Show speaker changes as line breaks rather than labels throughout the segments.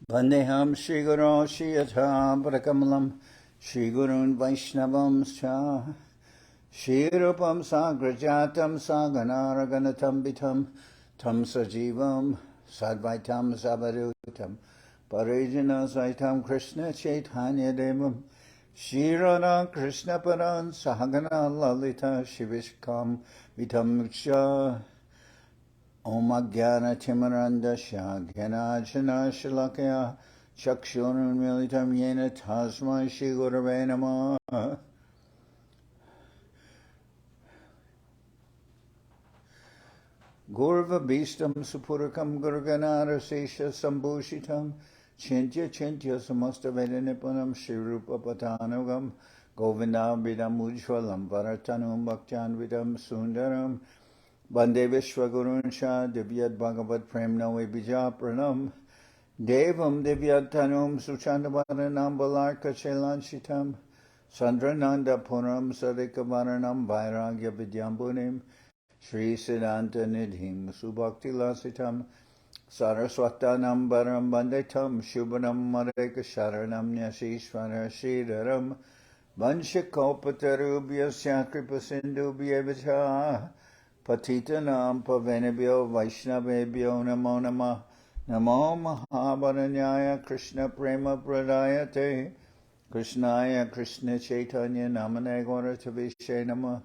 Vandeham Shri Guru Shri Prakamulam Shri Gurun Vaishnavam Scha Shri Rupam Sagrajatam Saganaraganatam Vitam Tam Sajivam Sadvaitam Sabarutam Parijana Saitam Krishna Chaitanya Devam Shri Radha Krishna Paran Sahagana Lalita Shivishkam Vitam Ksha Om Ajnana Timarandasya Gyanajana Shalakya Chakshurun Militam Yena Tasmai Shri Gurave Namah. Gurva Bhistam Supurakam Gurganara Sesha Sambhushitam Chintya Chintya Samasta Vedanipunam Shri Rupa Patanugam Govinda Vidam Ujwalam Varatanum Bhakchanvidam Sundaram Bande Vishwagurun Shah Divyad Bhagavad Premnavi Bijapranam Devam Divyad Tanum Suchandabaranam Balarka Chelanchitam Sandrananda Puram Sadikavaranam Vairagya Vidyambunim Sri Siddhanta Nidhim Subhakti Lasitam Saraswatanam Baram Bandetam Shubhanam Mareka Sharanam Nyasishvara Sridharam Vanshikopatarubhya Sakripa Sindhubhya Vijah Patitanam Pavenabhyo Vaishnavebhyo Namo Namah Namo Mahabaranyaya Krishna Prema Pradayate Krishnaya Krishna Chaitanya Namane Gauratavishe Namah.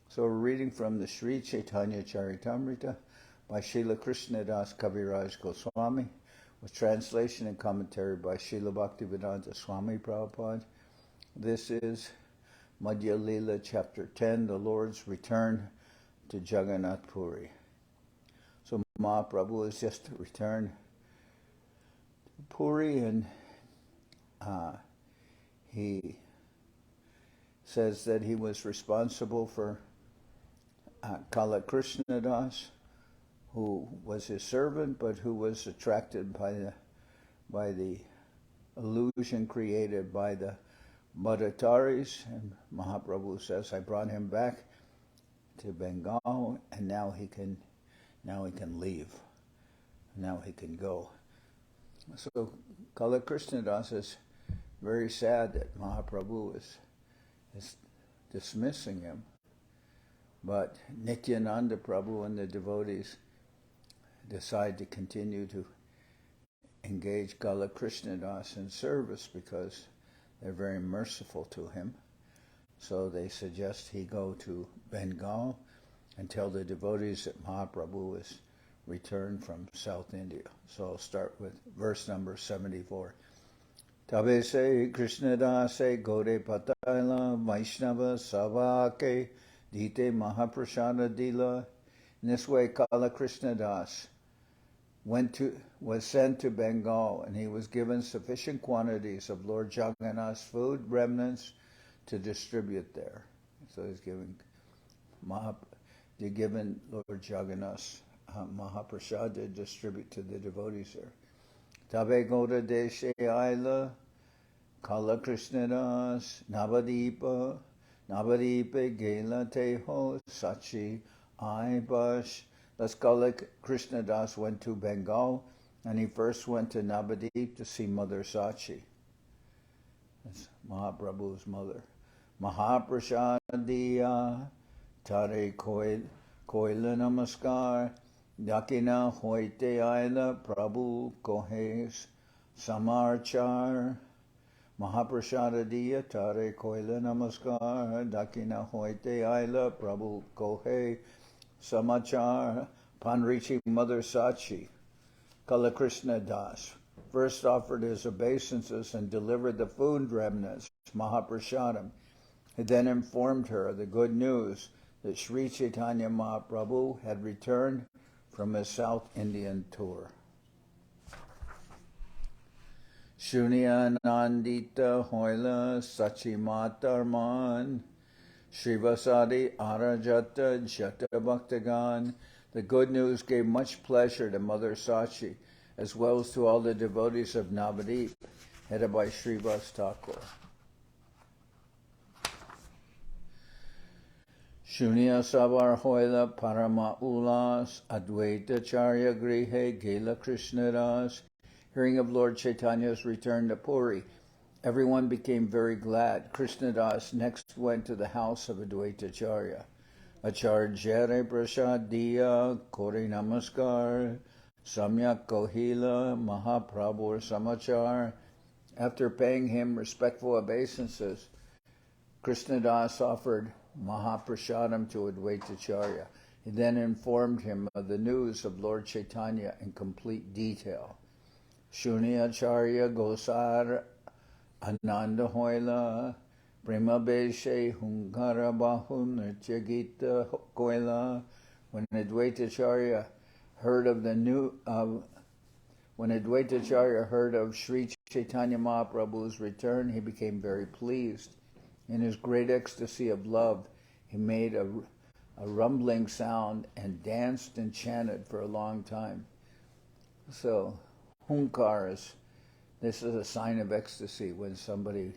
So we're reading from the Sri Chaitanya Charitamrita by Srila Krishnadas Kaviraj Goswami with translation and commentary by Srila Bhaktivedanta Swami Prabhupada. This is Madhya-lila chapter 10, the Lord's return to Jagannath Puri. So Mahaprabhu has just returned to Puri, and he says that he was responsible for Kala Krishnadas, who was his servant, but who was attracted by the illusion created by the Batthatharis. And Mahaprabhu says, I brought him back to Bengal, and now he can leave. Now he can go. So Kala Krishnadas is very sad that Mahaprabhu is dismissing him. But Nityananda Prabhu and the devotees decide to continue to engage Kala Krishnadas in service because they're very merciful to him. So they suggest he go to Bengal and tell the devotees that Mahaprabhu is returned from South India. So I'll start with verse number 74. Tabe se Krishnadas se Gode Patala Vaishnava Savake Dite Mahaprasada Dila. In this way, Kala Krishnadas was sent to Bengal, and he was given sufficient quantities of Lord Jagannath's food remnants to distribute there. So he's given Lord Jagannath's Mahaprasad to distribute to the devotees there. Tabe Goda Deshe Aila Kala Krishnadas Navadipa Gela Teho Sachi Aibash. Thus Kala Krishnadas went to Bengal, and he first went to Navadip to see Mother Sachi. That's Mahaprabhu's mother. Mahaprasadiya Tare Koila Namaskar Dakina Hoite Aila Prabhu Kohes Samarchar. Mahaprasadiya Tare Koila Namaskar Dakina Hoite Aila Prabhu Kohe Samachar. Upon reaching Mother Sachi, Kala Krishnadas first offered his obeisances and delivered the food remnants, Mahaprasadam. He then informed her of the good news that Sri Chaitanya Mahaprabhu had returned from his South Indian tour. Shunyanandita Hoila Sachimatarman Srivasadi Arajata Jata Bhaktagan. The good news gave much pleasure to Mother Sachi, as well as to all the devotees of Navadip, headed by Srivas Thakur. Shunya Savar Hoila Parama Ulas Advaita Charya Grihe Gela Krishnadas. Hearing of Lord Chaitanya's return to Puri, everyone became very glad. Krishnadas next went to the house of Advaitacharya. Acharya prasadiya kori namaskar, samyak kohila Mahaprabhu samachar. After paying him respectful obeisances, Krishnadas offered Mahaprasadam to Advaitacharya. He then informed him of the news of Lord Chaitanya in complete detail. Shunyacharya Gosar Ananda Hoila Prema Beshe Hunkara Bahu Nrityagita Koila. When Advaitacharya heard of Sri Chaitanya Mahaprabhu's return, he became very pleased. In his great ecstasy of love, he made a rumbling sound and danced and chanted for a long time. So, hunkar this is a sign of ecstasy when somebody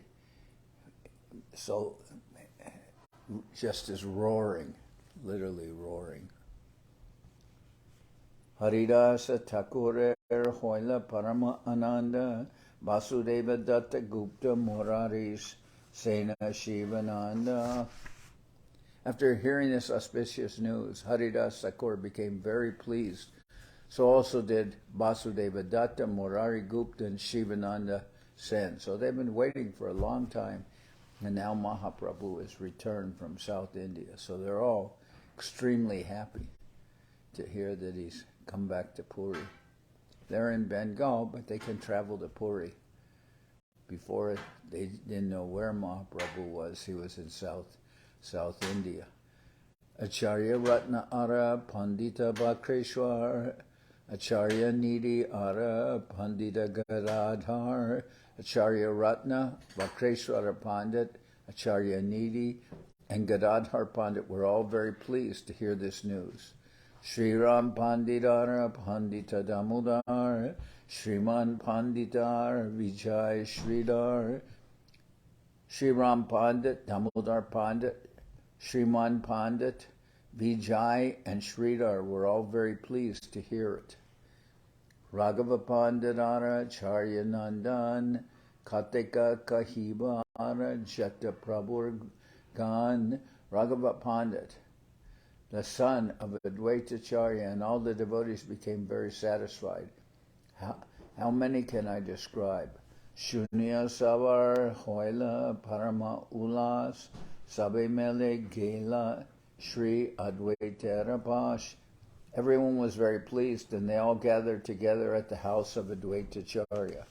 just is roaring, literally roaring. Haridasa Thakur Hoila Parama Ananda Vasudeva Datta Gupta Muraris Sena Shivananda. After hearing this auspicious news, Haridas Thakur became very pleased. So also did Vasudeva Datta, Murari Gupta, and Shivananda Sen. So they've been waiting for a long time, and now Mahaprabhu has returned from South India. So they're all extremely happy to hear that he's come back to Puri. They're in Bengal, but they can travel to Puri. Before they didn't know where Mahaprabhu was. He was in South India. Acharya Ratna Ara Pandita Bakreshwar, Acharya Nidhi Ara Pandita Garadhar, Acharya Ratna, Bakreshwara Pandit, Acharya Nidhi, and Gadadhar Pandit were all very pleased to hear this news. Sri Ram Panditara Pandita Damodar, Shriman Panditar Vijay Sridhar, Sri Ram Pandit, Damodar Pandit, Shriman Pandit, Vijay, and Sridhar were all very pleased to hear it. Raghava Panditara Charya Nandan, Katika Kahibara Jata Prabhu Gan. Raghava Pandit, the son of Advaitacharya, and all the devotees became very satisfied. How many can I describe? Shunya Savar Hoila Parama Ulas Sabe Mele Gela Sri Advaitarapash. Everyone was very pleased, and they all gathered together at the house of Advaitacharya.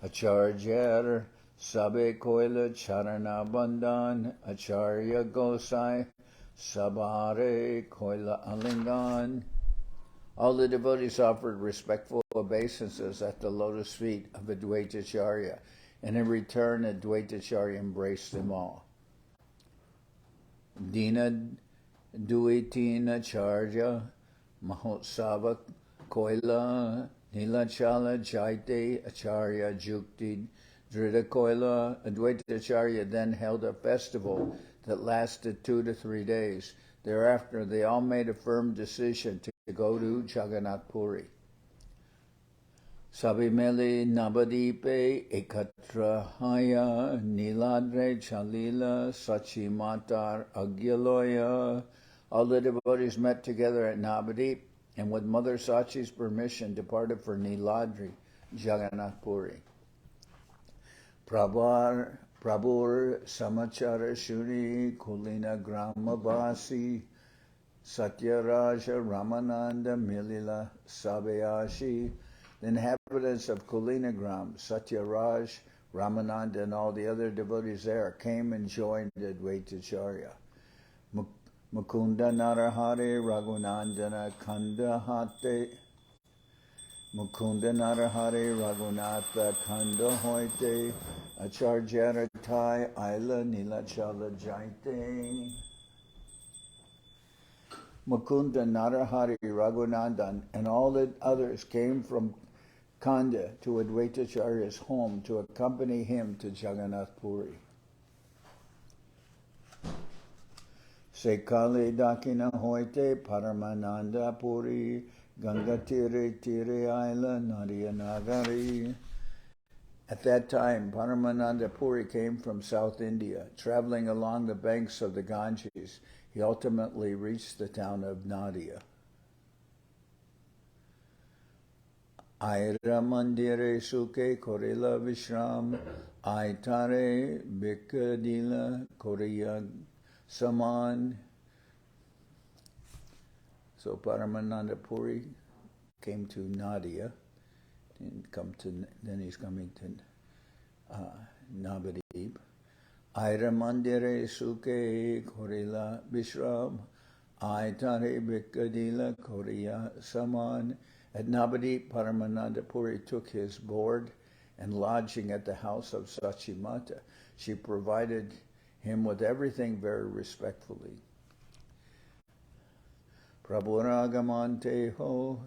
Acharya Sabe Koila Charana Bandhan, Acharya Gosai Sabare Koila Alingan. All the devotees offered respectful obeisances at the lotus feet of Advaitacharya, and in return Advaitacharya embraced them all. Dina Duitina Charja Mahotsava Koila Nilachala Jaite Acharya Jukti Drida Koila. Advaitacharya then held a festival that lasted 2 to 3 days. Thereafter, they all made a firm decision to go to Jagannath Puri. Sabimeli Nabadipe Ekatrahaya Niladre Chalila Sachimatar Agyaloya. All the devotees met together at Navadip, and with Mother Sachi's permission departed for Niladri, Jagannath Puri. Prabhur Samachara Shuri Kulina Gramabasi Satyaraja Ramananda Milila Sabayashi. The inhabitants of Kulinagram, Satyaraj, Ramananda, and all the other devotees there came and joined Advaitacharya. Mukunda Narahare Raghunandana Kandahate Mukunda Narahare Raghunatha Kanda Hoite Acharya Tai Aila Nilachala Jaite. Mukunda Narahari Raghunandan and all the others came from Kanda to Advaitacharya's home to accompany him to Jagannath Puri. Sekale Dakina Hoite Paramananda Puri Ganga Tire Tire Aila Nadia Nagari. At that time, Paramananda Puri came from South India. Traveling along the banks of the Ganges, he ultimately reached the town of Nadia. Aira Mandire Suke Korila Vishram Aitare Bikadila Korea Saman. So Paramananda Puri came to Nadia, then he's coming to Navadip. Aira Mandire Suke Korila Vishram Aitare Bikadila Korea Saman. At Navadip, Paramananda Puri took his board and lodging at the house of Sachimata. She provided him with everything very respectfully. Prabhuragamanteho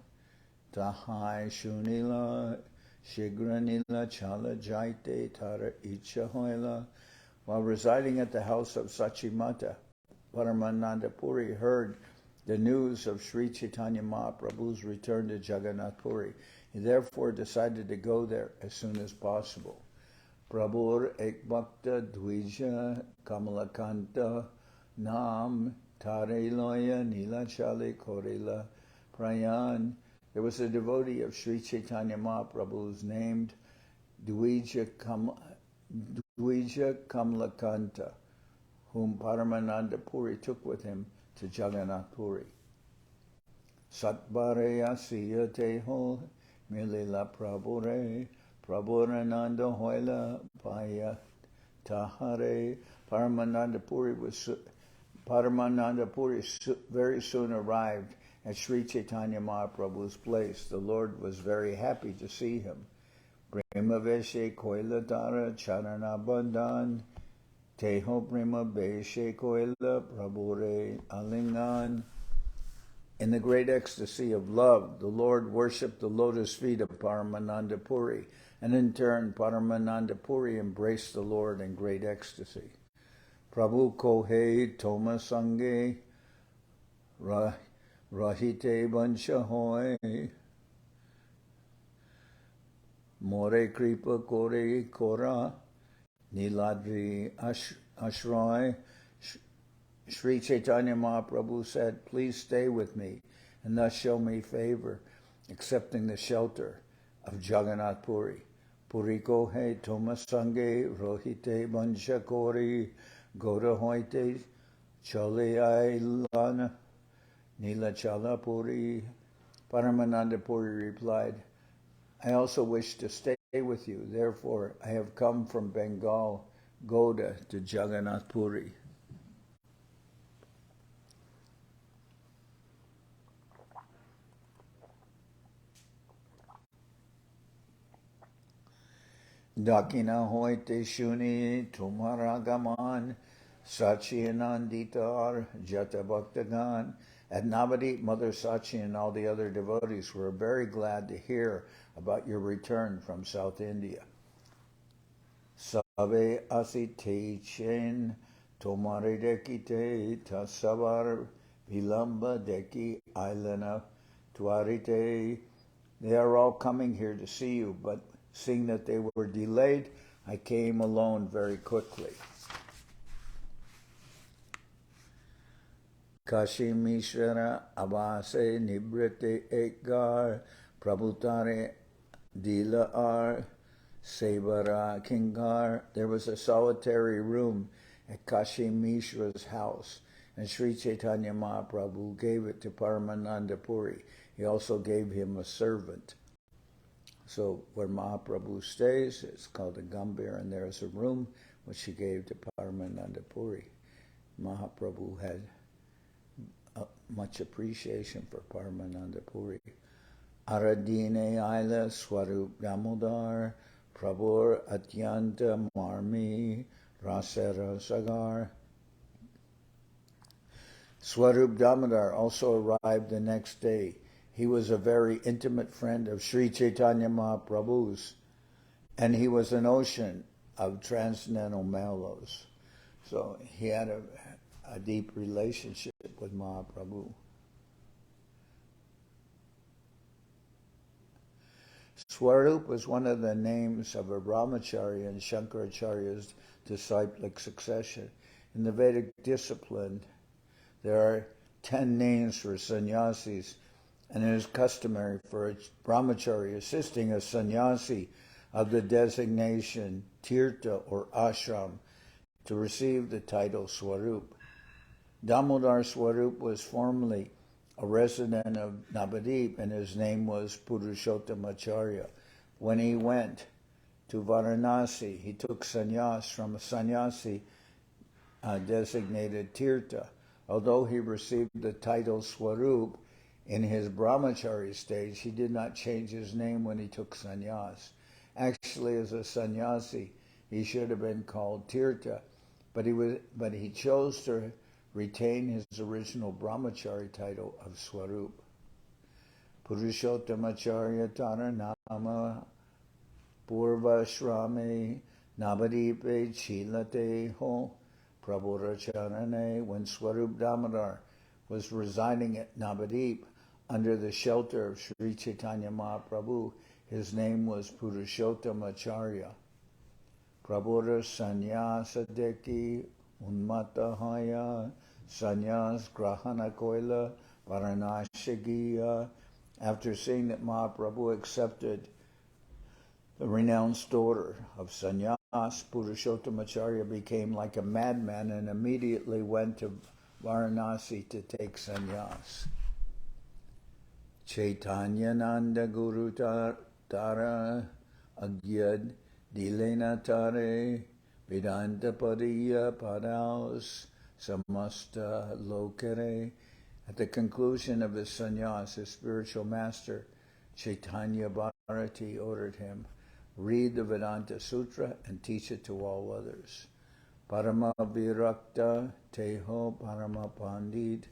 tahai shunila shigranila chala jaite tara icha hoila. While residing at the house of Sachimata, Paramananda Puri heard the news of Sri Chaitanya Mahaprabhu's return to Jagannath Puri. He therefore decided to go there as soon as possible. Prabhur ek bhakta dvija kamalakanta nam tare loya nilachali korila prayan. There was a devotee of Sri Chaitanya Mahaprabhu's named Dvija Kamalakanta, whom Paramananda Puri took with him to Jagannath Puri. Satbare asiya teho milila prabhure prabhurananda hoila paya tahare. Paramananda Puri very soon arrived at Sri Chaitanya Mahaprabhu's place. The Lord was very happy to see him. Brahmaveshe koila dara charana bandhan Teho Brahma Beshe Koila Prabhure Alingan. In the great ecstasy of love, the Lord worshipped the lotus feet of Paramananda Puri, and in turn Paramananda Puri embraced the Lord in great ecstasy. Prabhu Kohe Toma Sange Rahite Bansha Hoy More Kripa Kore Kora Niladri Ashray. Sri Chaitanya Mahaprabhu said, "Please stay with me and thus show me favor, accepting the shelter of Jagannath Puri. Puriko he Tomasange Rohite Banshakori Goda Hoite Chale Ailana Nilachala Puri." Paramananda Puri replied, "I also wish to stay with you. Therefore, I have come from Bengal, Goda, to Jagannath Puri." Dakina hoite shuni tumaragaman Sachiananditar Jata Bhaktagan. At Navadip, Mother Sachi and all the other devotees were very glad to hear about your return from South India. Save asite chen tomare dekite tasavar vilamba deki ailana tuarite. They are all coming here to see you, but seeing that they were delayed, I came alone very quickly. Kashi Mishra Abase Nibrite Ekgar Prabhutare Dila Ar Seva Kingar. There was a solitary room at Kashi Mishra's house, and Sri Chaitanya Mahaprabhu gave it to Paramananda Puri. He also gave him a servant. So where Mahaprabhu stays, it's called a Gambhir, and there is a room which he gave to Paramananda Puri. Mahaprabhu had much appreciation for Paramananda Puri. Aradine Aila Swarup Damodar Prabhur Atyanta Marmi Rasera Sagar. Swarup Damodar also arrived the next day. He was a very intimate friend of Sri Chaitanya Mahaprabhu's, and he was an ocean of transcendental mellows. So he had a deep relationship with Mahaprabhu. Swarup was one of the names of a brahmachari in Shankaracharya's disciplic succession. In the Vedic discipline, there are 10 names for sannyasis, and it is customary for a brahmachari assisting a sannyasi of the designation tirtha or ashram to receive the title Swarup. Damodar Swarup was formerly a resident of Navadip, and his name was Purushottamacharya. When he went to Varanasi, he took sannyas from a sannyasi designated Tirtha. Although he received the title Swarup in his brahmachari stage, he did not change his name when he took sannyas. Actually, as a sannyasi, he should have been called Tirtha, but he chose to retain his original brahmachari title of Swarup. Purushottamacharya Taranama Purvashrame Navadipe Chilate Ho Prabhuracharane. When Swarup Damodar was residing at Navadip under the shelter of Sri Chaitanya Mahaprabhu, his name was Purushottamacharya. Prabhura Sannyasa Deki Unmatahaya Sannyas Grahana Koila Varanashigiya. After seeing that Mahaprabhu accepted the renounced order of sannyas, Purushottamacharya became like a madman and immediately went to Varanasi to take sannyas. Chaitanya Nanda Guru Tara Agyad Dilena Tare Vedanta Pariya Padaus Samasta Lokare. At the conclusion of his sannyas, his spiritual master, Chaitanya Bharati, ordered him, read the Vedanta Sutra and teach it to all others. Parama Virakta Teho Parama Pandit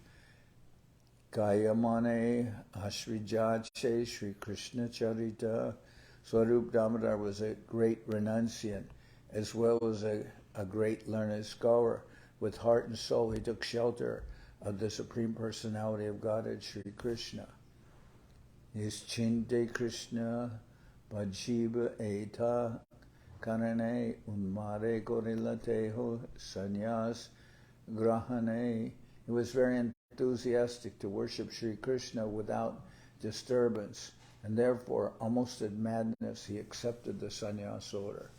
Kayamane Ashrijache Sri Krishna Charita. Swarup Damodar was a great renunciant as well as a great learned scholar. With heart and soul, he took shelter of the Supreme Personality of Godhead, Sri Krishna. Nischinte Krishna Bhajiva Eta Karane Unmare Gorilateho Sannyas Grahane. He was very enthusiastic to worship Sri Krishna without disturbance, and therefore, almost in madness, he accepted the sannyas order.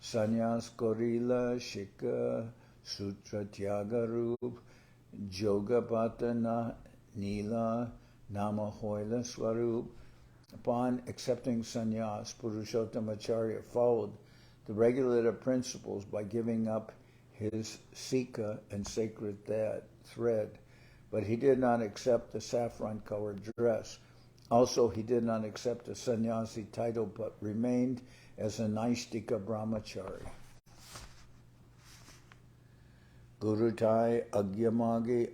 Sannyas Gorila Shika Sutra Tyagarup Jogapatana Nila Namahoila Swarup. Upon accepting sannyas, Purushottamacharya followed the regulative principles by giving up his sika and sacred thread, but he did not accept the saffron-colored dress. Also, he did not accept the sannyasi title, but remained as a Naishtika brahmachari. Gurutai Agyamagi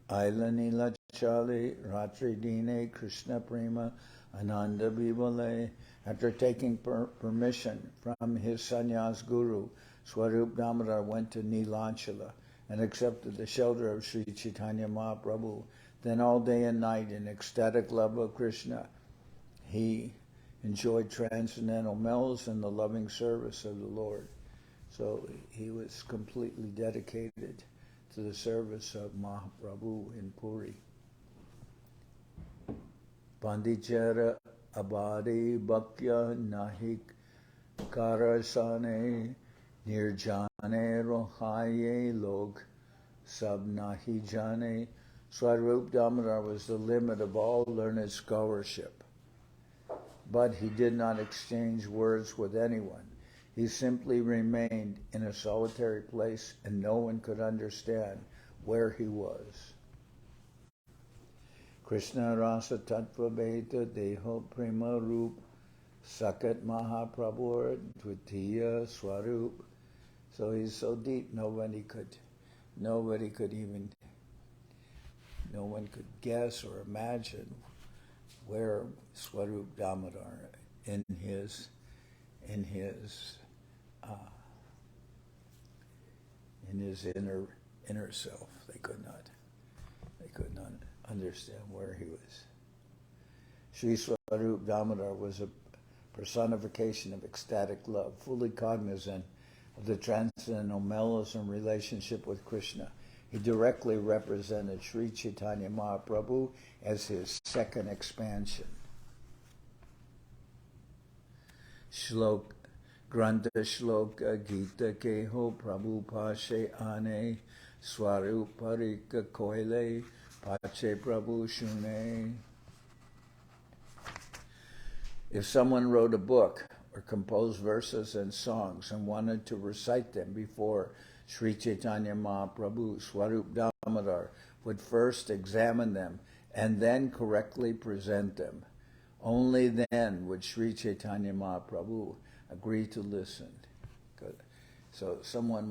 Ailanila Chali Ratri Dine Krishna Prema Ananda Vivale. After taking permission from his sannyas guru, Swarup Damodar went to Nilanchala and accepted the shelter of Sri Chaitanya Mahaprabhu. Then all day and night in ecstatic love of Krishna, he enjoyed transcendental mellows and the loving service of the Lord. So he was completely dedicated to the service of Mahaprabhu in Puri. Panditjara Abadi Bhakya Nahik Karasane Nirjane Rohaye Log Sab Nahi Jane. Swarup Damodar was the limit of all learned scholarship, but he did not exchange words with anyone. He simply remained in a solitary place and no one could understand where he was. Krishna Rasa Tattva Beta Deho Prema Rup Sakat Mahaprabhu Dvitiya Swarup. So he's so deep no one could guess or imagine where Swarup Damodar in his inner self. They could not understand where he was. Sri Swarup Damodar was a personification of ecstatic love, fully cognizant of the transcendental mellows in relationship with Krishna. He directly represented Sri Chaitanya Mahaprabhu as his second expansion. Shlok, Granta Shloka Gita Keho Prabhu Pashe Ane Swarup Parika Koile Pache Prabhu Shune. If someone wrote a book or composed verses and songs and wanted to recite them before Sri Chaitanya Mahaprabhu, Swarup Damodar would first examine them and then correctly present them. Only then would Sri Chaitanya Mahaprabhu agree to listen. Good. So someone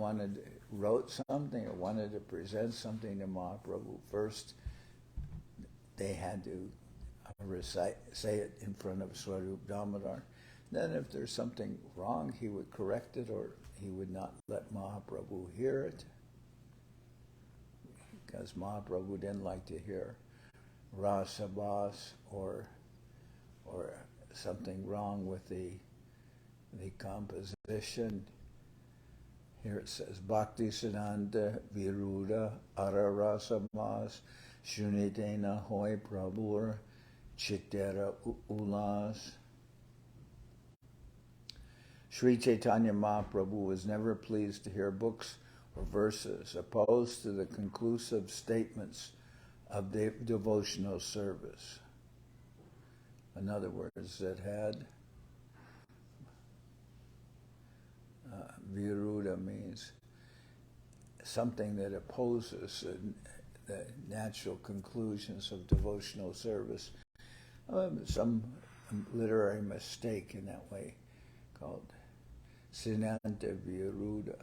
wrote something or wanted to present something to Mahaprabhu. First, they had to say it in front of Swarup Damodar. Then if there's something wrong, he would correct it, or he would not let Mahaprabhu hear it, because Mahaprabhu didn't like to hear rasabas or something wrong with the composition. Here it says, Bhakti Siddhanta Viruddha Ararasamas Shunitena Hoy Prabhur Chittera Ulas. Sri Chaitanya Mahaprabhu was never pleased to hear books or verses opposed to the conclusive statements of the devotional service. In other words, that had Viruddha means something that opposes the natural conclusions of devotional service. Some literary mistake in that way called Sinanta Viruddha.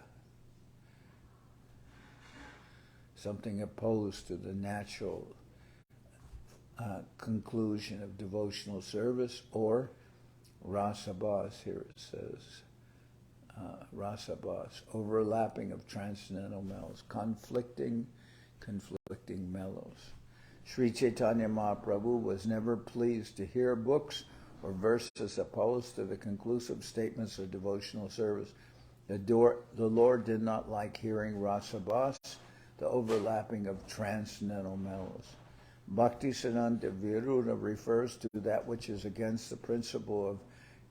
Something opposed to the natural conclusion of devotional service, or rasabhas, here it says, rasabhas, overlapping of transcendental mellows, conflicting mellows. Sri Chaitanya Mahaprabhu was never pleased to hear books or verses opposed to the conclusive statements of devotional service. The Lord did not like hearing rasabhas, the overlapping of transcendental mellows. Bhakti Siddhanta Viruddha refers to that which is against the principle of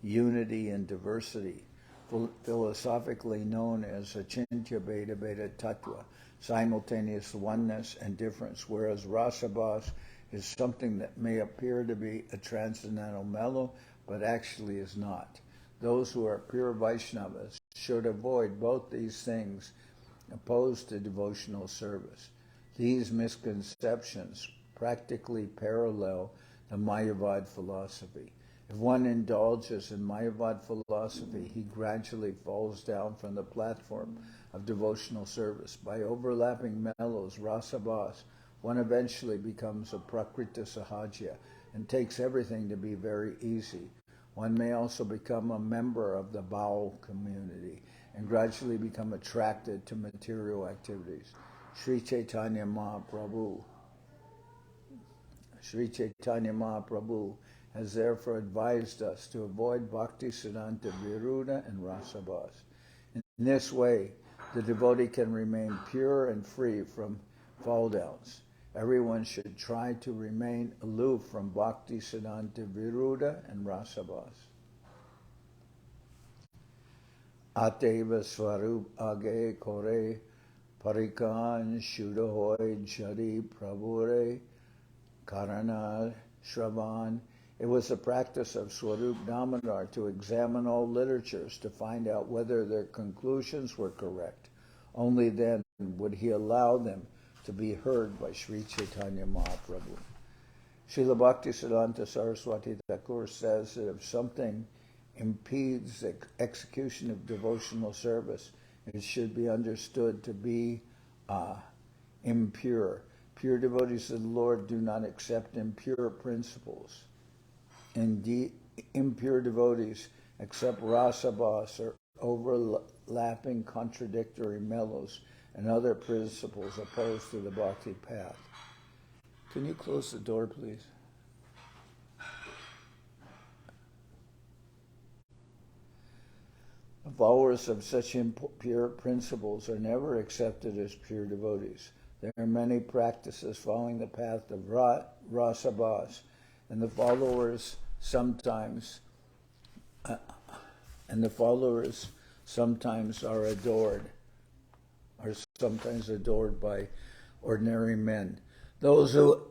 unity and diversity, philosophically known as Achintya Bheda Bheda Tattva, simultaneous oneness and difference, whereas rasabhas is something that may appear to be a transcendental mellow, but actually is not. Those who are pure Vaishnavas should avoid both these things opposed to devotional service. These misconceptions practically parallel the Mayavad philosophy. If one indulges in Mayavad philosophy, he gradually falls down from the platform of devotional service. By overlapping mellows, rasabhas, one eventually becomes a prakrita sahajya and takes everything to be very easy. One may also become a member of the Baul community and gradually become attracted to material activities. Sri Chaitanya Mahaprabhu has therefore advised us to avoid Bhakti Siddhanta Viruddha and rasabhas. In this way, the devotee can remain pure and free from fall downs. Everyone should try to remain aloof from Bhakti Siddhanta Viruddha and rasabhas. Ateva Swarup Age Kore Parikan Shudahoy Jari Prabhure Karana Shravan. It was the practice of Swarup Damodar to examine all literatures to find out whether their conclusions were correct. Only then would he allow them to be heard by Sri Chaitanya Mahaprabhu. Srila Bhaktisiddhanta Saraswati Thakur says that if something impedes the execution of devotional service, it should be understood to be impure. Pure devotees of the Lord do not accept impure principles. Indeed, impure devotees accept rasabhas, or overlapping contradictory mellows, and other principles opposed to the bhakti path. Can you close the door, please? followers of such impure principles are never accepted as pure devotees. There are many practices following the path of rasabhas, and the followers sometimes are adored by ordinary men. Those who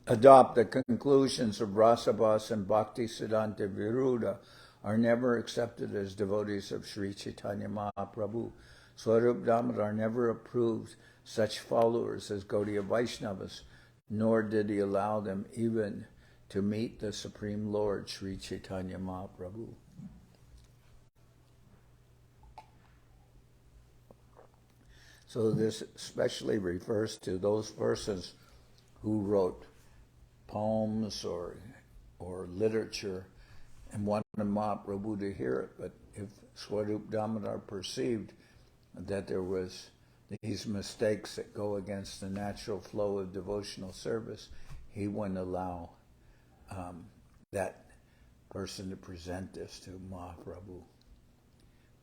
adopt the conclusions of Rasabhas and Bhakti Siddhanta Viruddha are never accepted as devotees of Sri Chaitanya Mahaprabhu. Swarup Damodar never approved such followers as Gaudiya Vaishnavas, nor did he allow them even to meet the Supreme Lord, Sri Chaitanya Mahaprabhu. So this especially refers to those persons who wrote poems or literature and wanted Mahaprabhu to hear it. But if Swarup Damodar perceived that there was these mistakes that go against the natural flow of devotional service, he wouldn't allow that person to present this to Mahaprabhu.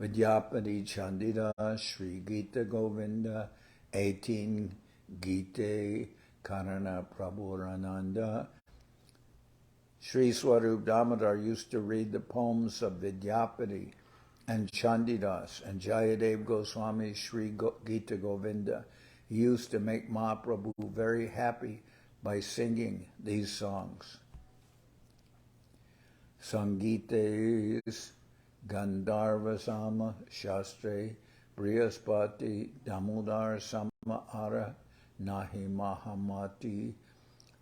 Vidyapati Chandida Sri Gita Govinda 18 Gite Karana Prabhurananda. Sri Swarup Damodar used to read the poems of Vidyapati and Chandidas and Jayadev Goswami Sri Gita Govinda. He used to make Mahaprabhu very happy by singing these songs. Sangeetes Gandharvasama Shastre Brihaspati Damodar Sama Ara Nahi Mahamati.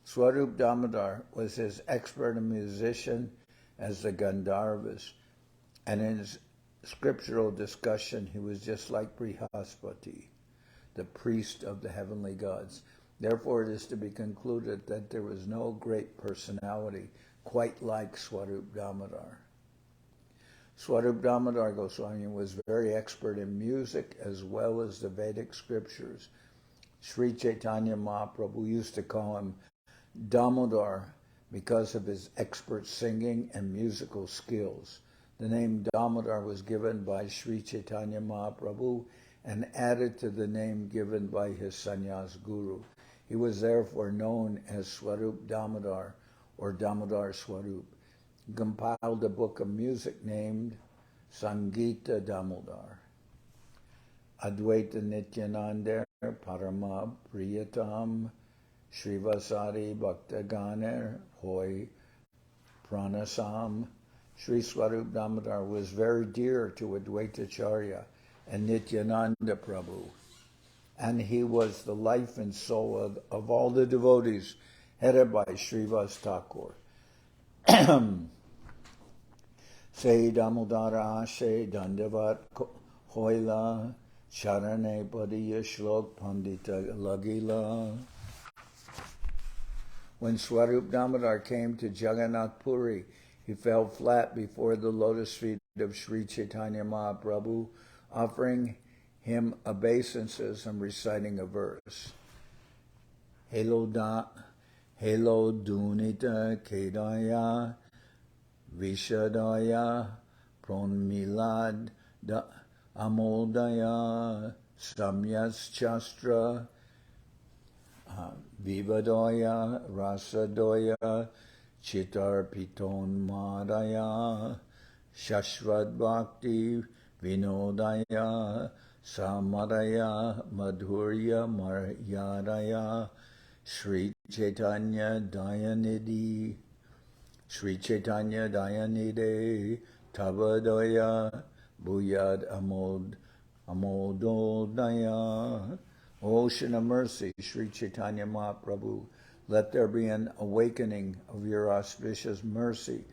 Swarup Damodar was as expert a musician as the Gandharvas, and in his scriptural discussion he was just like Brihaspati, the priest of the heavenly gods. Therefore it is to be concluded that there was no great personality quite like Swarup Damodar. Swarup Damodar Goswami was very expert in music as well as the Vedic scriptures. Sri Chaitanya Mahaprabhu used to call him Damodar because of his expert singing and musical skills. The name Damodar was given by Sri Chaitanya Mahaprabhu and added to the name given by his sannyas guru. He was therefore known as Swarup Damodar or Damodar Swarup. He compiled a book of music named Sangita Damodar. Advaita Nityananda Parama Priyatam Srivasari Bhaktaganer Hoy Pranasam. Sri Swarup Damodar was very dear to Advaitacharya and Nityananda Prabhu, and he was the life and soul of all the devotees headed by Srivas Thakur. Se Damodara Ashe Dandavat Hoila Charane Padiya Shlok Pandita Lagila. When Swarup Damodar came to Jagannath Puri, he fell flat before the lotus feet of Sri Chaitanya Mahaprabhu, offering him obeisances and reciting a verse. Helo Dunita Kedaya Vishadaya Pronmilad Amoldaya Samyas Chastra Vivadaya Rasadoya Chitar Piton Madaya Shashvad Bhakti Vinodaya Samadaya Madhurya Maryadaya Sri Chaitanya Dayanidhi Sri Chaitanya Dayanidhi Tavadaya Buyad Amododaya. Ocean of mercy, Sri Chaitanya Mahaprabhu, let there be an awakening of your auspicious mercy,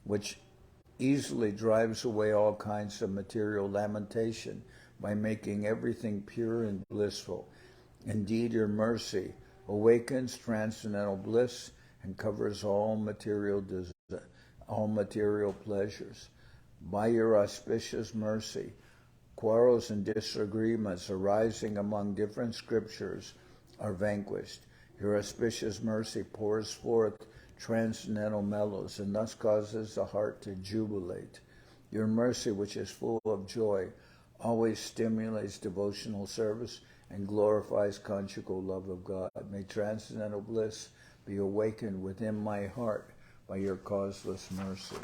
which easily drives away all kinds of material lamentation by making everything pure and blissful. Indeed, your mercy awakens transcendental bliss and covers all material pleasures. By your auspicious mercy, quarrels and disagreements arising among different scriptures are vanquished. Your auspicious mercy pours forth transcendental mellows and thus causes the heart to jubilate. Your mercy, which is full of joy, always stimulates devotional service and glorifies conjugal love of God. May transcendental bliss be awakened within my heart by your causeless mercy.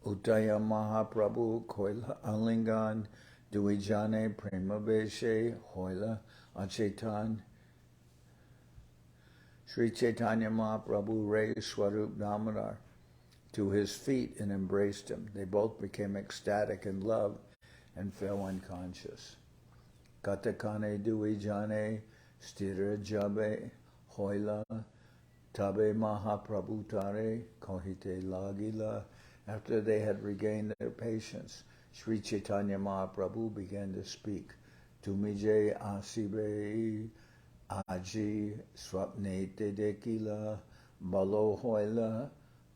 Uttaya Mahaprabhu Koila Alingan Duijane Premaveshe Hoila Achetan. Sri Chaitanya Mahaprabhu raised Swarup Damodar to his feet and embraced him. They both became ecstatic in love and fell unconscious. Katakane Duijane Stira Jabe Hoila Tabe Mahaprabhu Tare Kohite Lagila. After they had regained their patience, Sri Chaitanya Mahaprabhu began to speak. Tumije asibe aji swapnete dekila balo hoila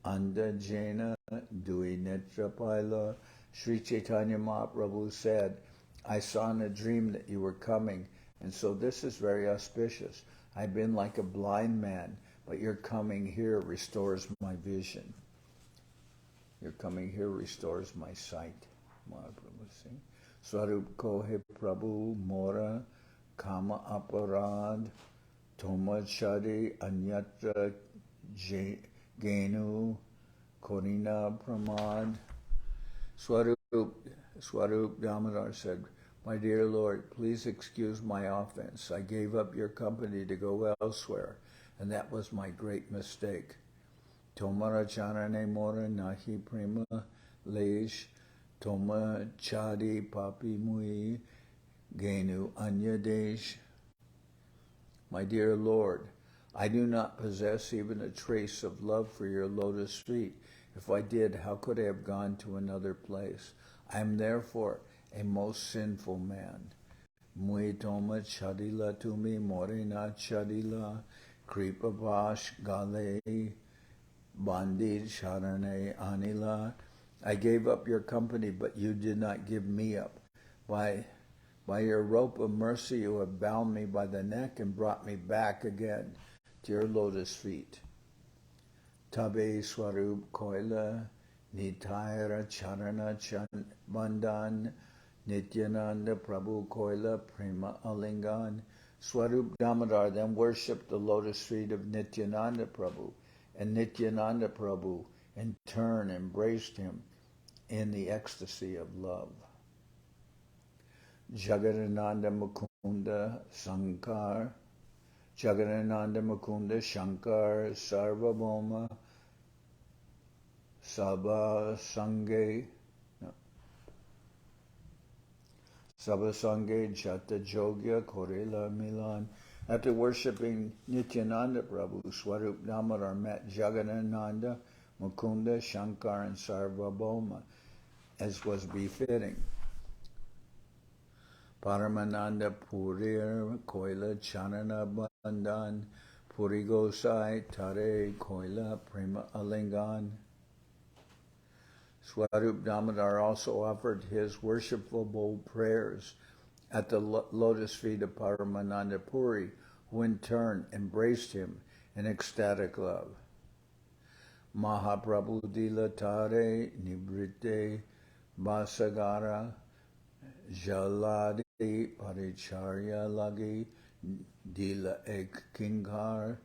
anda jena dui netra paila. Sri Chaitanya Mahaprabhu said, I saw in a dream that you were coming, and so this is very auspicious. I've been like a blind man, but your coming here restores my vision. Your coming here restores my sight. Mahaprabhu saying, Swarup Kohe Prabhu Mora Kama Aparad Toma Chadi Anyatra Genu Korina Pramad. Swarup Damodar said, My dear Lord, please excuse my offense. I gave up your company to go elsewhere, and that was my great mistake. Tomara charane mora nahi prema leish toma chadi papi mui genu anya desh. My dear Lord, I do not possess even a trace of love for your lotus feet. If I did, how could I have gone to another place? I am therefore a most sinful man. Mui toma chadila tumi morena chadila kripa vash gale Bandid Sharane Anila. I gave up your company, but you did not give me up. By your rope of mercy, you have bound me by the neck and brought me back again to your lotus feet. Tabe Swarup Koila Nitayara Charana Bandan Nityananda Prabhu Koila Prema Alingan. Swarup Damodar then worshipped the lotus feet of Nityananda Prabhu, and Nityananda Prabhu in turn embraced him in the ecstasy of love. Jagannath Mukunda Sankar, Jagannath Mukunda Shankar Sarvabhauma Sabha Sange Jata Jogya Korela Milan. After worshipping Nityananda Prabhu, Swarup Damodar met Jagannath, Mukunda, Shankar, and Sarvabhauma, as was befitting. Paramananda Purir Koila Chanana Bandan Puri Gosai Tare Koila Prema Alingan. Swarup Damodar also offered his worshipful prayers at the lotus feet of Paramananda Puri, who in turn embraced him in ecstatic love. Mahaprabhu Dilatare Nibrite Basagara Jaladi Paricharya Lagi Dila Ek Kingar.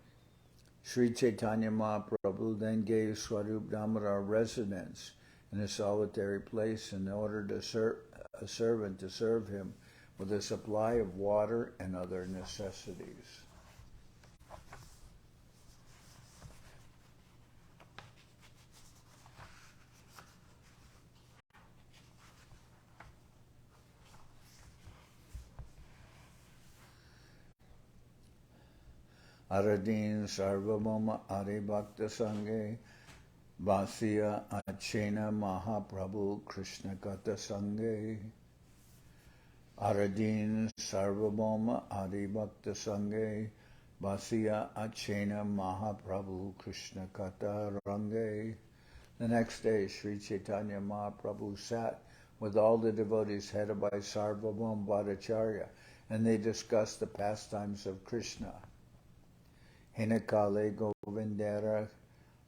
Sri Chaitanya Mahaprabhu then gave Swarup Damodar residence in a solitary place and ordered a servant to serve him with a supply of water and other necessities. Aradin Sarvabhauma Bhattacharya Vasya Achena Mahaprabhu Krishna Kata Sange. Aradin Sarvabhauma Bhattacharya Vasya Achena Mahaprabhu Krishna Kata Range. The next day, Sri Chaitanya Mahaprabhu sat with all the devotees headed by Sarvabhauma Bhattacharya, and they discussed the pastimes of Krishna. Hinakale Govindara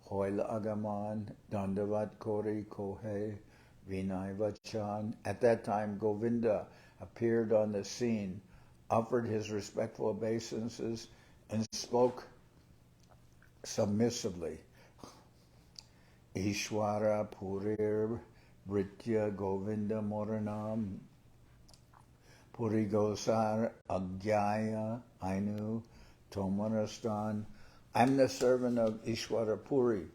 Hoil Agaman, Dandavat Kori Kohe, Vinay Vachan. At that time, Govinda appeared on the scene, offered his respectful obeisances, and spoke submissively. Ishwara Purir Britya Govinda Moranam Puri Gosar Agyaya Ainu Tomarastan. I'm the servant of Ishwara Puri.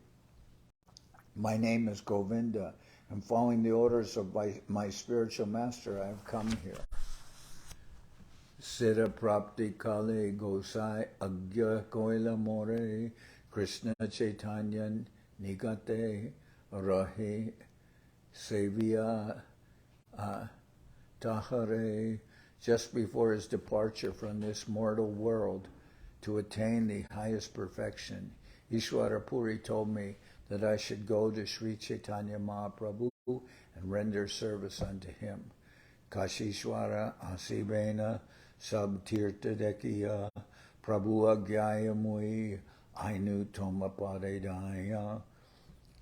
My name is Govinda, and following the orders of my spiritual master, I have come here. Siddha Prapti Kale Gosai Agya Koila More Krishna Chaitanya Nigate Rahe Seva Tahare. Just before his departure from this mortal world to attain the highest perfection, Ishwara Puri told me that I should go to Sri Chaitanya Mahaprabhu and render service unto him. Kashishwara Asibena Sab Tirtha Dekiya Prabhu Agyaya Mui Ainu Tomapadedaya.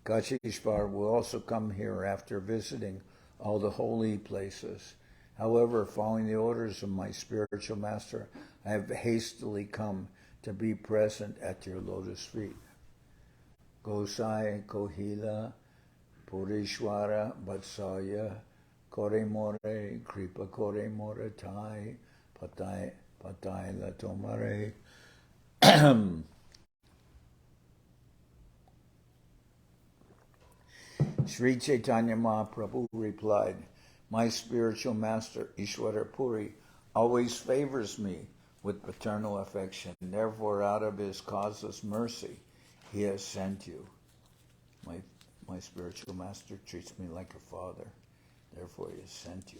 Kashishwar will also come here after visiting all the holy places. However, following the orders of my spiritual master, I have hastily come to be present at your lotus feet. Gosai Kohila Purishwara Vatsalya Kore More Kripa Kore More Tai Patai La Tomare. Sri Chaitanya Mahaprabhu replied, my spiritual master, Ishwara Puri, always favors me with paternal affection. Therefore, out of his causeless mercy, he has sent you. My spiritual master treats me like a father. Therefore, he has sent you.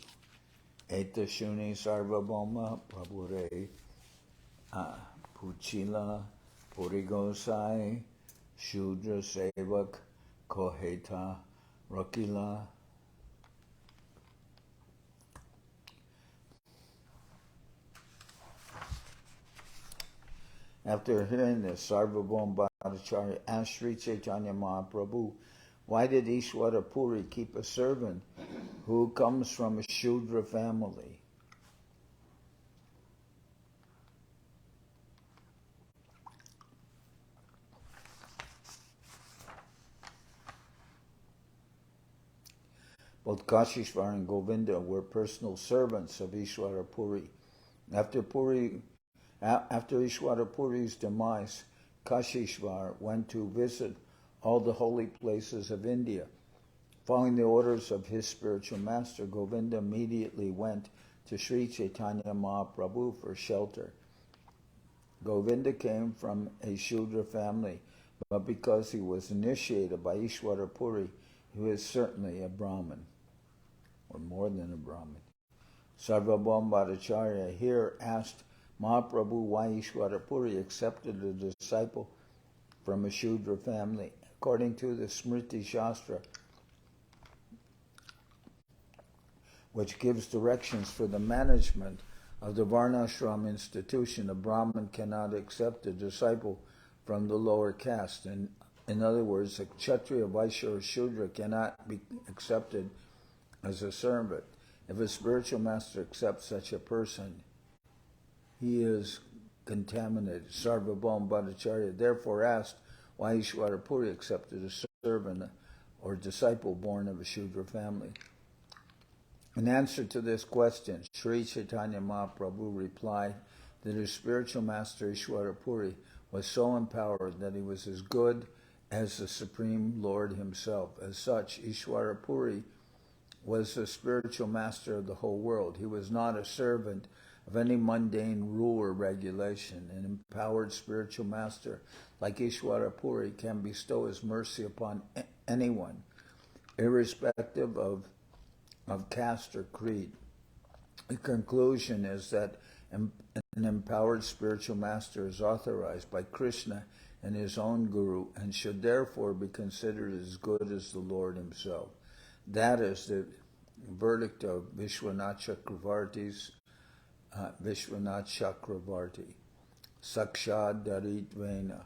Eta Shuni Sarvabhauma Bhattacharya Puchila Puri Gosai Shudra Sevak Koheta Rakila. After hearing this, Sarvabhauma Bhattacharya asked Sri Chaitanya Mahaprabhu, why did Ishwara Puri keep a servant who comes from a Shudra family? Both Kashishwar and Govinda were personal servants of Ishwara Puri. After Ishwara Puri's demise, Kashishwar went to visit all the holy places of India. Following the orders of his spiritual master, Govinda immediately went to Sri Chaitanya Mahaprabhu for shelter. Govinda came from a Shudra family, but because he was initiated by Ishwara Puri, he was certainly a Brahmin, or more than a Brahmin. Sarvabhauma Bhattacharya here asked Mahaprabhu why Ishwara Puri accepted a disciple from a Shudra family. According to the Smriti Shastra, which gives directions for the management of the Varnashram institution, a Brahmin cannot accept a disciple from the lower caste. In other words, a Kshatriya, Vaishya, or Shudra cannot be accepted as a servant. If a spiritual master accepts such a person, he is contaminated. Sarvabhauma Bhattacharya therefore asked why Ishwara Puri accepted a servant or disciple born of a Shudra family. In answer to this question, Sri Chaitanya Mahaprabhu replied that his spiritual master Ishwara Puri was so empowered that he was as good as the Supreme Lord himself. As such, Ishwara Puri was the spiritual master of the whole world. He was not a servant of any mundane rule or regulation. An empowered spiritual master like Ishwara Puri can bestow his mercy upon anyone, irrespective of caste or creed. The conclusion is that an empowered spiritual master is authorized by Krishna and his own guru and should therefore be considered as good as the Lord himself. That is the verdict of Vishwanath Chakravarti, Sakshad Daritvena,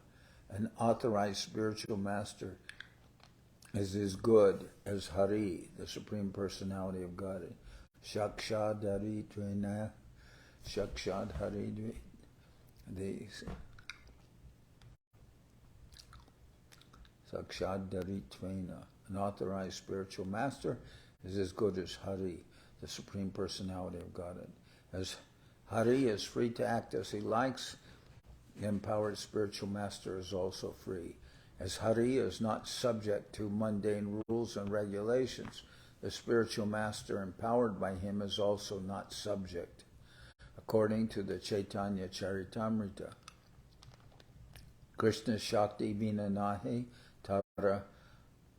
an authorized spiritual master is as good as Hari, the Supreme Personality of Godhead. Shakshad Hari Tvena, Shakshad Hari Tvena. Sakshad Hari Tvena. An authorized spiritual master is as good as Hari, the Supreme Personality of Godhead. As Hari is free to act as he likes, the empowered spiritual master is also free. As Hari is not subject to mundane rules and regulations, the spiritual master empowered by him is also not subject. According to the Chaitanya Charitamrita, Krishna Shakti Vina Nahi Tara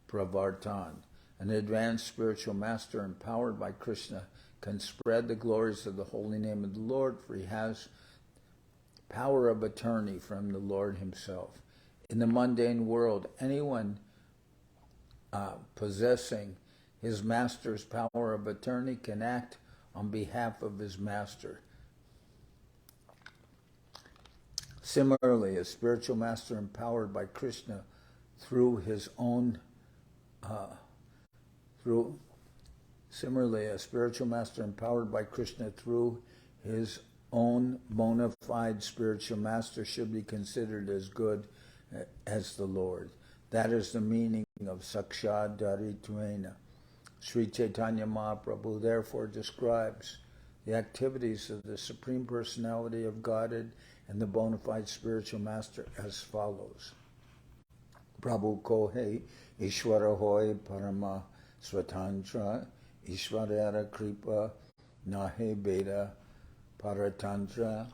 Pravartan. An advanced spiritual master empowered by Krishna can spread the glories of the holy name of the Lord, for he has power of attorney from the Lord himself. In the mundane world, anyone possessing his master's power of attorney can act on behalf of his master. Similarly, a spiritual master empowered by Krishna through his own Similarly, a spiritual master empowered by Krishna through his own bona fide spiritual master should be considered as good as the Lord. That is the meaning of Sakshad Dharitvena. Sri Chaitanya Mahaprabhu therefore describes the activities of the Supreme Personality of Godhead and the bona fide spiritual master as follows. Prabhu Kohe Ishvara Hoy Parama Swatantra Ishvarara Kripa Nahe Beda Paratantra.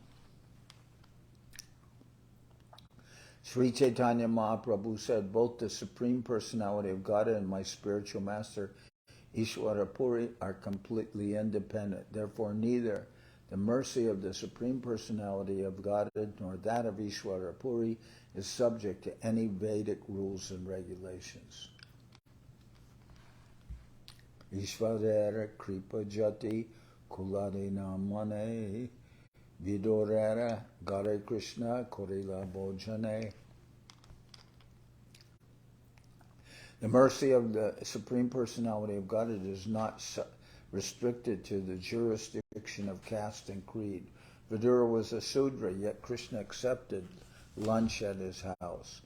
Sri Chaitanya Mahaprabhu said, both the Supreme Personality of Godhead and my spiritual master Ishvara Puri are completely independent. Therefore, neither the mercy of the Supreme Personality of Godhead nor that of Ishvara Puri is subject to any Vedic rules and regulations. Ishvara Kripa Jati Kulade Namane Vidorara Gare Krishna Korila Bojane. The mercy of the Supreme Personality of Godhead is not restricted to the jurisdiction of caste and creed. Vidura was a Sudra, yet Krishna accepted lunch at his house.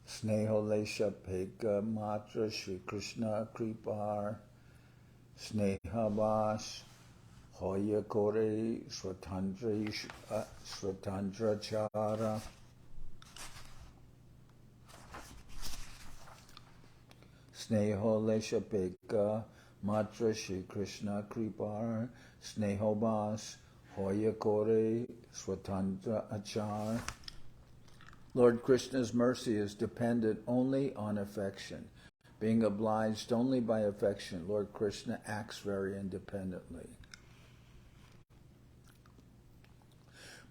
Sneholesha Peka Matra Shri Krishna Kripar Snehabas Hoya Kore Swatantra Chara. Sneho Lesha Peka Matra Shri Krishna Kripar Snehobas Hoya Kore Swatantra Achar. Lord Krishna's mercy is dependent only on affection. Being obliged only by affection, Lord Krishna acts very independently.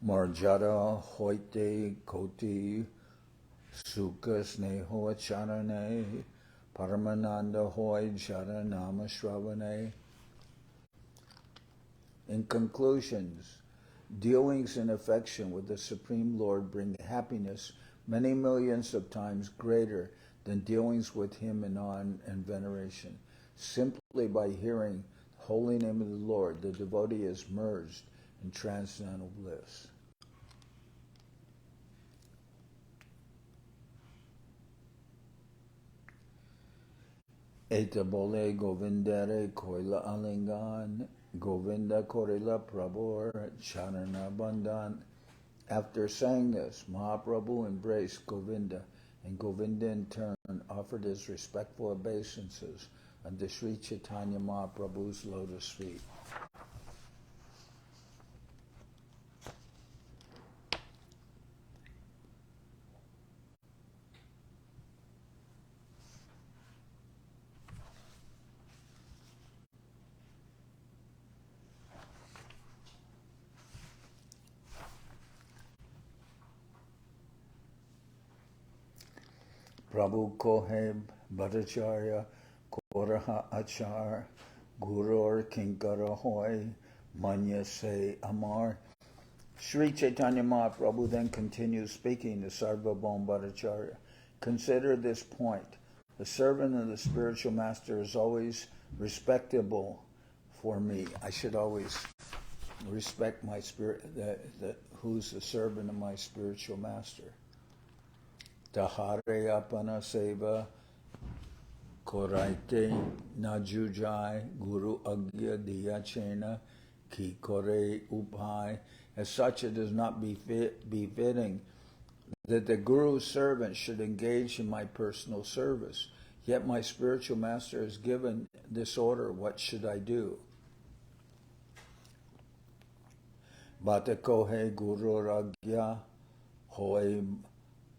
Marjada Hoite Koti Sukha Sneho Acharane Paramananda Hoy Jara Nama Shravane. In conclusions, dealings in affection with the Supreme Lord bring happiness many millions of times greater than dealings with him in awe and veneration. Simply by hearing the holy name of the Lord, the devotee is merged in transcendental bliss. Eta bole Govindare Koila Alingan Govinda Korila Prabhu Charana Bandhan. After saying this, Mahaprabhu embraced Govinda, and Govinda in turn offered his respectful obeisances unto Sri Chaitanya Mahaprabhu's lotus feet. Prabhu Koheb Bhattacharya Koraha Achar Gurur Kinkara Hoy Manya Se Amar Sri Chaitanya Mahaprabhu then continues speaking to Sarvabhauma Bhattacharya. Consider this point. The servant of the spiritual master is always respectable for me. I should always respect my spirit, who's the servant of my spiritual master. Tahare apana seva koraite najujai guru agya diyachena ki kore upai. As such, it does not befitting that the Guru's servant should engage in my personal service. Yet my spiritual master has given this order. What should I do? Bata kohe guru agya hoy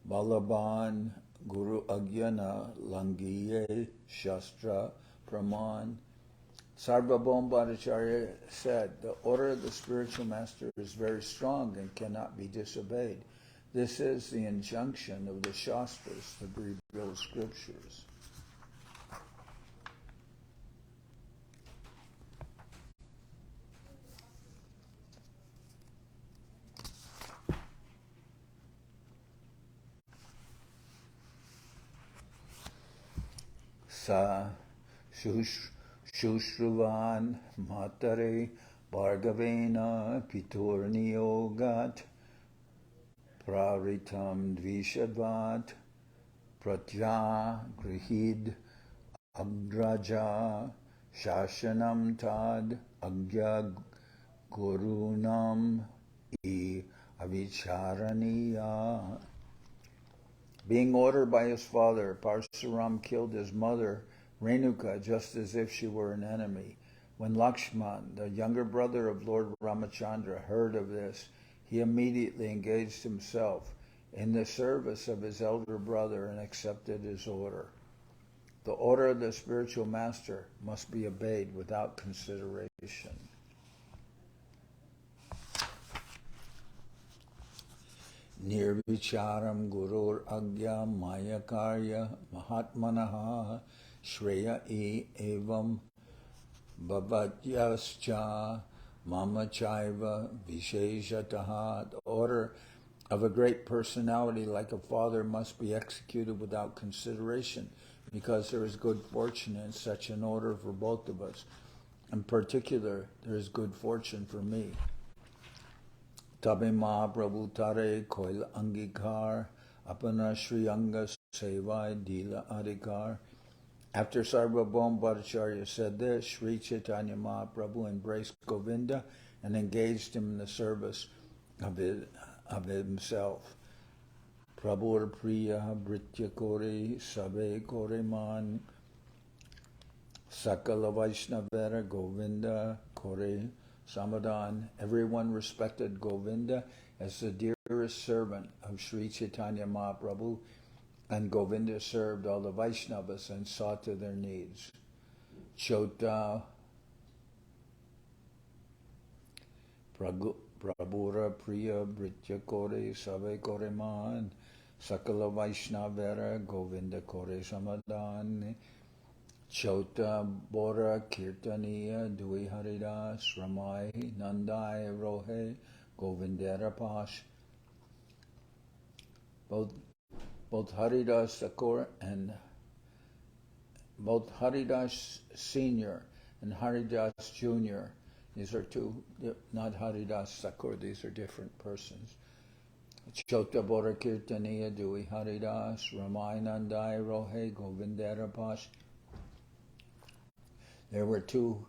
balaban guru agyana langiye shastra praman. Sarvabhauma Bhattacharya said, the order of the spiritual master is very strong and cannot be disobeyed. This is the injunction of the Shastras, the revealed scriptures. Sa Shushruvan Matare Bhargavena Piturniyogat Praritam Dvishadvat Pratya Grihid Agraja Shashanam Tad Agya Gurunam I Avicharaniya. Being ordered by his father, Parsuram killed his mother, Renuka, just as if she were an enemy. When Lakshman, the younger brother of Lord Ramachandra, heard of this, he immediately engaged himself in the service of his elder brother and accepted his order. The order of the spiritual master must be obeyed without consideration. Nirvicharam gurur agya maya karya mahatmanaha shreya evam bhavatyascha mama chaiva visheshataha. The order of a great personality like a father must be executed without consideration, because there is good fortune in such an order for both of us. In particular, there is good fortune for me. Tabe Mahaprabhu tare koil angikar apana Sri Anga Seva Dila Adhikar. After Sarvabhauma Bhattacharya said this, Sri Chaitanya Mahaprabhu embraced Govinda and engaged him in the service of himself. Prabhur Priya Britya Kore Sabe Kore Man Sakala Vaishnavera Govinda Kore Samadhan. Everyone respected Govinda as the dearest servant of Sri Chaitanya Mahaprabhu, and Govinda served all the Vaishnavas and saw to their needs. Chota Prabhura Priya Britya Kore Save Kore Man Sakala Vaishnavera Govinda Kore Samadhan. Chota Bora Kirtaniya Dui Haridas Ramai Nandai Rohe Govindera Pash. Both Haridas Thakur and both Haridas Senior and Haridas Junior, these are two, not Haridas Thakur, these are different persons. Chota Bora Kirtaniya Dui Haridas Ramai Nandai Rohe Govindera Pash. There were two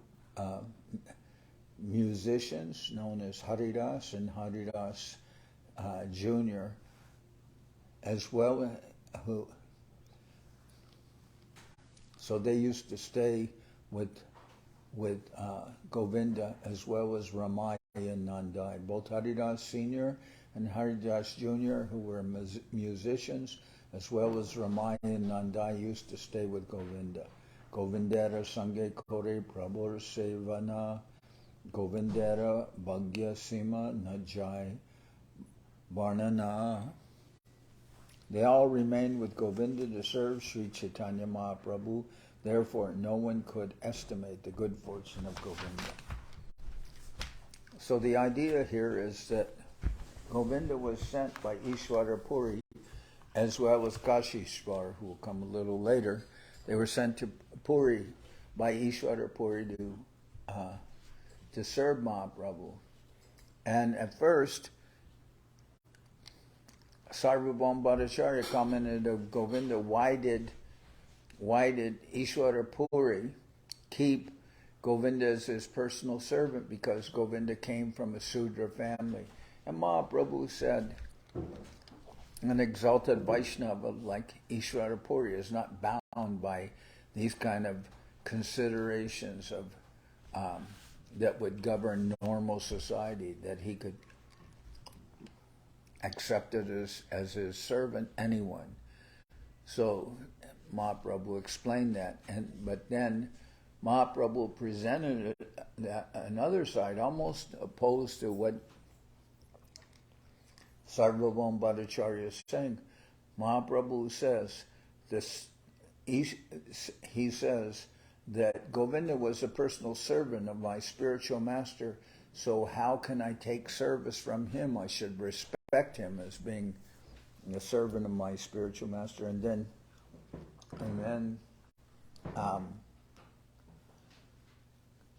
musicians known as Haridas and Haridas Jr. as well, so they used to stay with Govinda as well as Ramai and Nandai. Both Haridas Senior and Haridas Jr., who were musicians, as well as Ramai and Nandai, used to stay with Govinda. Govindera Sange Kore Prabhur Sevana Govindera Bhagya Sima Najai Varnana. They all remained with Govinda to serve Sri Chaitanya Mahaprabhu. Therefore, no one could estimate the good fortune of Govinda. So the idea here is that Govinda was sent by Ishvara Puri, as well as Kashi Mishra, who will come a little later. They were sent to Puri by Ishvara Puri to serve Mahaprabhu. And at first, Sarvabhauma Bhattacharya commented of Govinda, why did Ishvara Puri keep Govinda as his personal servant? Because Govinda came from a Sudra family. And Mahaprabhu said, an exalted Vaishnava like Ishvara Puri is not bound by these kind of considerations of that would govern normal society, that he could accept it as his servant, anyone. So Mahaprabhu explained that, but then Mahaprabhu presented another side, almost opposed to what Sarvabhauma Bhattacharya is saying. Mahaprabhu says this. He says that Govinda was a personal servant of my spiritual master. So how can I take service from him? I should respect him as being the servant of my spiritual master. And then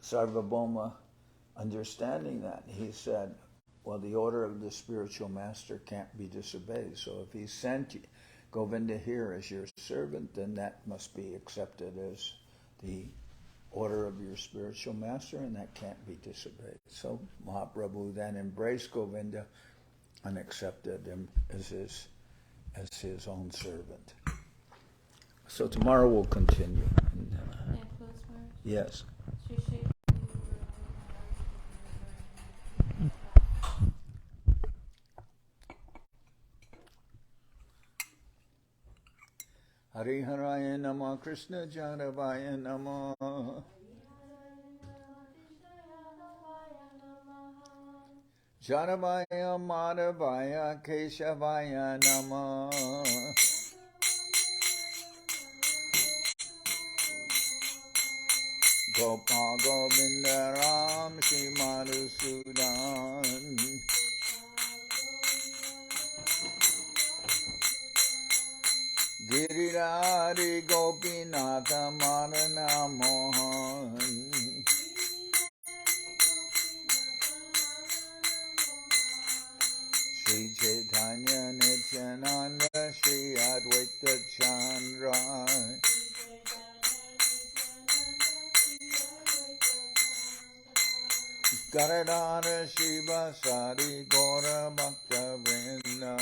Sarvabhauma, understanding that, he said, well, the order of the spiritual master can't be disobeyed. So if he sent Govinda here as your servant, then that must be accepted as the order of your spiritual master, and that can't be disobeyed. So Mahaprabhu then embraced Govinda and accepted him as his own servant. So tomorrow we'll continue. Yes. Hari Haraya Nama Krishna Jadavaya Nama Jadavaya Madhavaya Keshavaya Nama Gopal Govinda Ram Shri Madhusudan Girirari Gopinatha Madana Mohan Sri Chaitanya Nityananda Sri Advaita Chandra Garadhara Shiva Sari Gora Bhakta Vrinda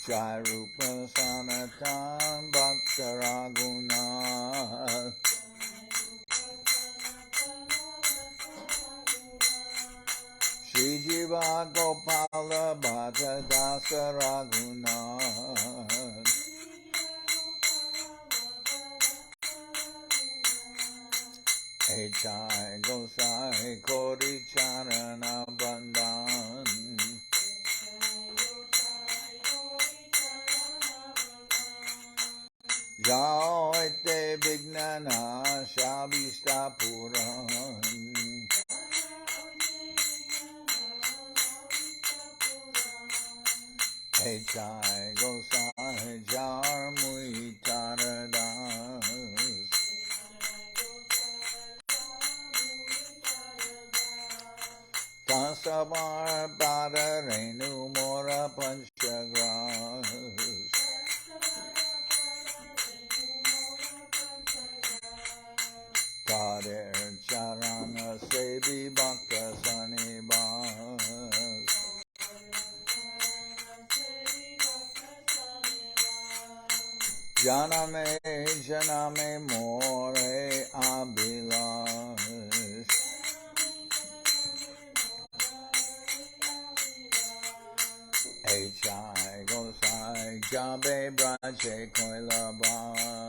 Jai Rupa Sanatan Bhakta Raghunath Shri Jiva Gopala Bhatta Dasa Raghunath Echai Gosai Kori Charana Bandhan Jaite Vignana Shabista Puran Echai Gosai Jar Mui Taradas Tasavar Pada Renu Mora Panchagras Kader Charana Sebi Bhakta Sanibas Janame More Abhilash Echai Gosai Jabe Braje Koilabas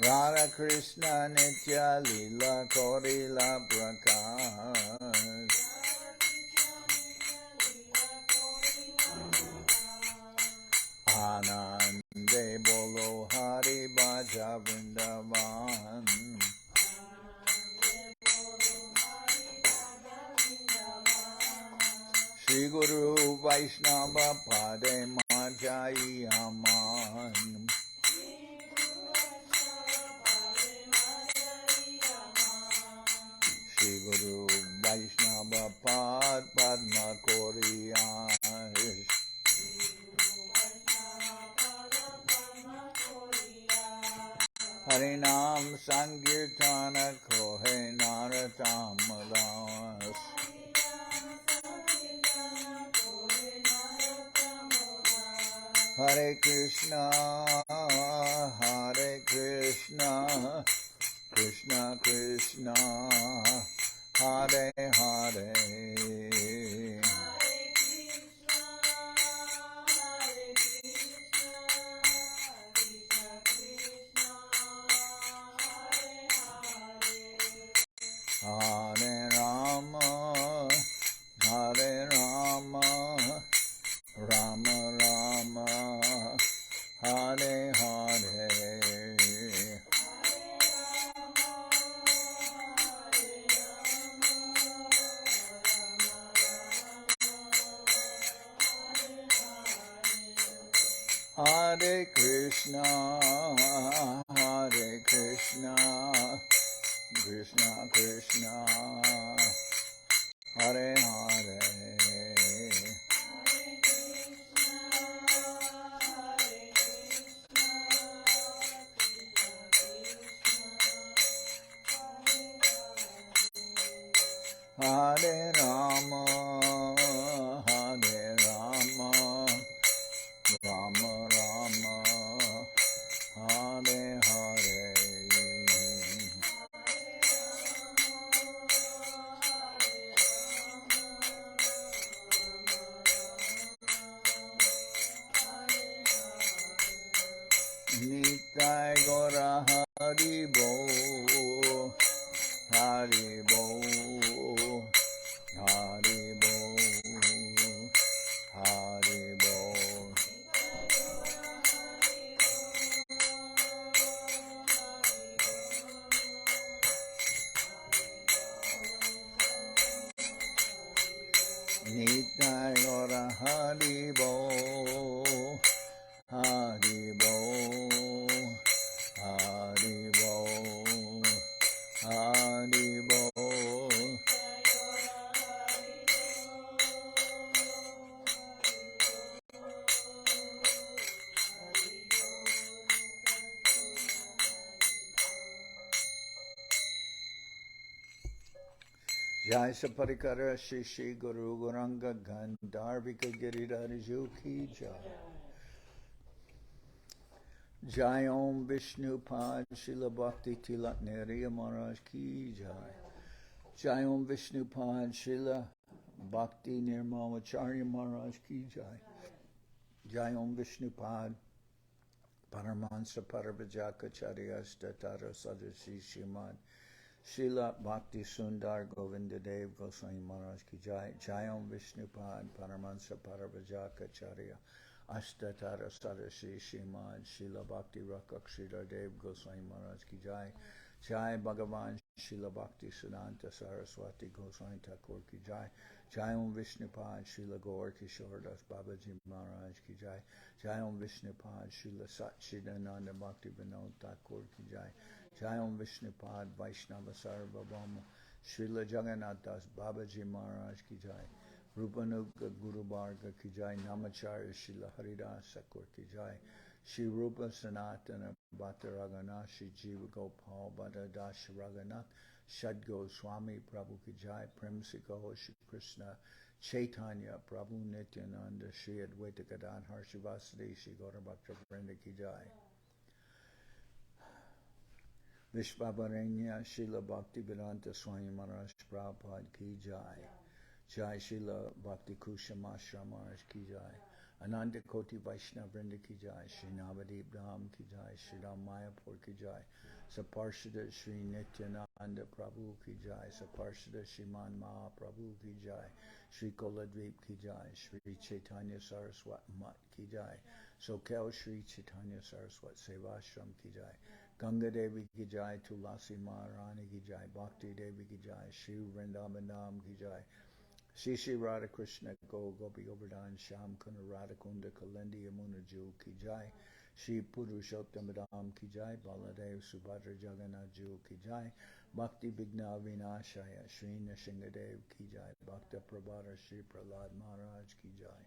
Radha Krishna Nitya-lila Korila Prakash Anande Shri Guru Vaishnava Pade Majayaman. Shri Guru Vaishnava Pad Padma Koriyan. Harinam Sankirtana Kohe Naratam Madas. Hare Krishna, Krishna Krishna, Hare Hare. Hare Rama, Hare Rama, Rama Rama, Hare Hare. Hare Krishna, Krishna Krishna, Hare Hare. Hare Rama, Rama Rama, Hare Hare. Nitai Gora Hari Bo, Hari Bo, Hari Bo, Hari Bo. Nitai Gora Hari Bo, Hari Bo, Hari Bo, Hari Bo. Jai Saparikara Shishi Guru Guranga Gandharvika Giridhariju Ki Jai. Jai Om Vishnu Pad Shila Bhakti Tilak Neriya Maharaj Ki Jai. Jai Om Vishnu Pad Shila Bhakti Nirmamacharya Maharaj Ki Jai. Jai Om Vishnu Pad Paramahansa Parabhajakacharya Statara Sadasi Shimad Srila Bhakti Sundar Govinda Dev Goswami Maharaj Ki Jai. Jai Om Vishnupad Paramahansa Parabhajakacharya Ashtatara Sadasi Shimad Srila Bhakti Rakshidhar Dev Goswami Maharaj Ki Jai. Jai Bhagavan Srila Bhakti Siddhanta Saraswati Goswami Thakur Ki Jai. Jai Om Vishnupad Srila Gaur Kishore Das Babaji Maharaj Ki Jai. Jai Om Vishnupad Srila Satchidananda Bhakti Vinod Thakur Ki Jai. Jai Om Vishnupad Vaishnava Sarvabhauma Srila Jagannath Babaji Maharaj Ki Jai. Rupanuga Guru Bharga Ki Jai. Namacharya Srila Haridas Thakur Ki Jai. Shri Rupa Sanatana Bhattaragana Shri Jiva Gopal Bhattacharya Raghunath Shadgo Swami Prabhu Ki Jai. Premsiko Shri Krishna Chaitanya Prabhu Nityananda Shri Advaita Gadadhar Shivasadi Shri Gaura Bhattacharya Ki Jai. Vishvabaranya Srila Bhakti Vedanta Swami Maharaj Prabhupada Ki Jai. Jai Srila Bhakti Kushamasra Maharaj Ki Jai. Ananda Koti Vaishnava Vrinda Ki Jai. Shri Navadip Dham Ki Jai. Shri Ram Mayapur Ki Jai. Saparshada Shri Nityananda Prabhu Ki Jai. Saparshada Shriman Mahaprabhu Ki Jai. Shri Koladvip Ki Jai. Shri Chaitanya Saraswat Mat Ki Jai. Sokel Shri Chaitanya Saraswat Sevashram Ki Jai. Ganga Devi Ki Jai, Tulasi Maharani Ki Jai, Bhakti Devi Ki Jai, Shri Vrindavan Dham Ki Jai, Shri Shri Radha Krishna Go Gopi Govardhan Sham Kuna Radha Kunda Kalindi Yamuna Ju Ki Jai Shri Purushottam Ki Jai Baladev Subhadra Jagannath Ju Ki Jai Bhakti Vigna Vinashaya Shri Nishingadev Ki Jai Bhakta Prabhara Shri Prahlad Maharaj Ki Jai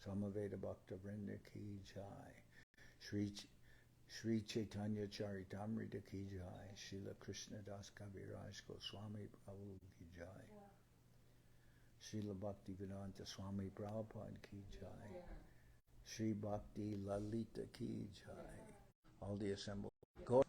Samaveda Bhakta Vrinda Ki Jai Sri Chaitanya Charitamrita Ki Jai Srila Krishna Das Kaviraj Goswami Prabhu Ki Jai Srila Bhakti Vedanta Swami Prabhupada Ki Jai Sri Bhakti Lalita Ki Jai. All the assembled. Go.